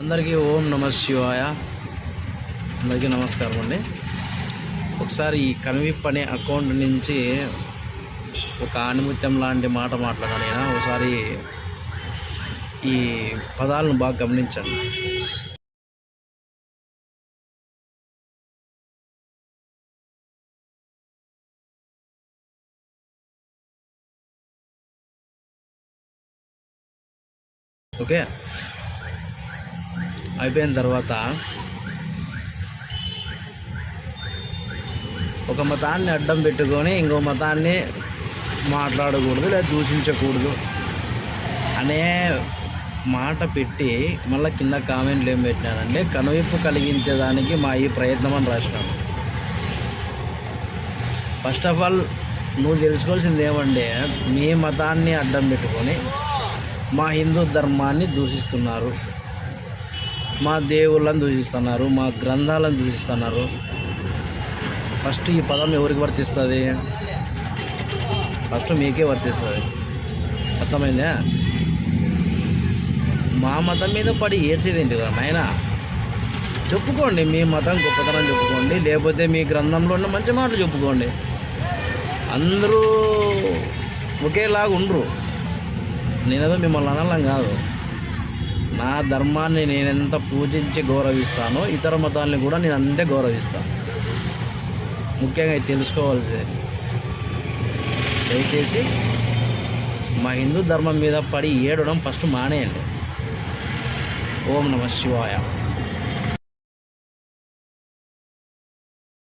అందరికీ ఓం నమ శివాయ. అందరికీ నమస్కారం అండి. ఒకసారి ఈ కన్విప్ అనే అకౌంట్ నుంచి ఒక ఆణిముత్యం లాంటి మాట మాట్లాడాను. నేను ఒకసారి ఈ పదాలను బాగా గమనించండి. ఓకే, అయిపోయిన తర్వాత ఒక మతాన్ని అడ్డం పెట్టుకొని ఇంకో మతాన్ని మాట్లాడకూడదు లేదా దూషించకూడదు అనే మాట పెట్టి మళ్ళీ కింద కామెంట్లు ఏం పెట్టినానంటే కనువిప్పు కలిగించేదానికి మా ఈ ప్రయత్నం అని రాసినాను. ఫస్ట్ ఆఫ్ ఆల్ నువ్వు తెలుసుకోవాల్సింది ఏమంటే మీ మతాన్ని అడ్డం పెట్టుకొని మా హిందూ ధర్మాన్ని దూషిస్తున్నారు, మా దేవుళ్ళని దూషిస్తున్నారు, మా గ్రంథాలను దూషిస్తున్నారు. ఫస్ట్ ఈ పదం ఎవరికి వర్తిస్తుంది? ఫస్ట్ మీకే వర్తిస్తుంది. అర్థమైందా? మా మతం మీద పడి ఏడ్చేది ఏంటి కదా నాయన? చెప్పుకోండి, మీ మతం గొప్పతనం చెప్పుకోండి, లేకపోతే మీ గ్రంథంలో ఉన్న మంచి మాటలు చెప్పుకోండి. అందరూ ఒకేలాగా ఉండరు. నేనేదో మిమ్మల్ని అనడం కాదు. నా ధర్మాన్ని నేనెంత పూజించి గౌరవిస్తానో ఇతర మతాలని కూడా నేను అంతే గౌరవిస్తాను. ముఖ్యంగా ఇది తెలుసుకోవాల్సింది. దయచేసి మా హిందూ ధర్మం మీద పడి ఏడవడం ఫస్ట్ మానేయండి. ఓం నమ శివాయ.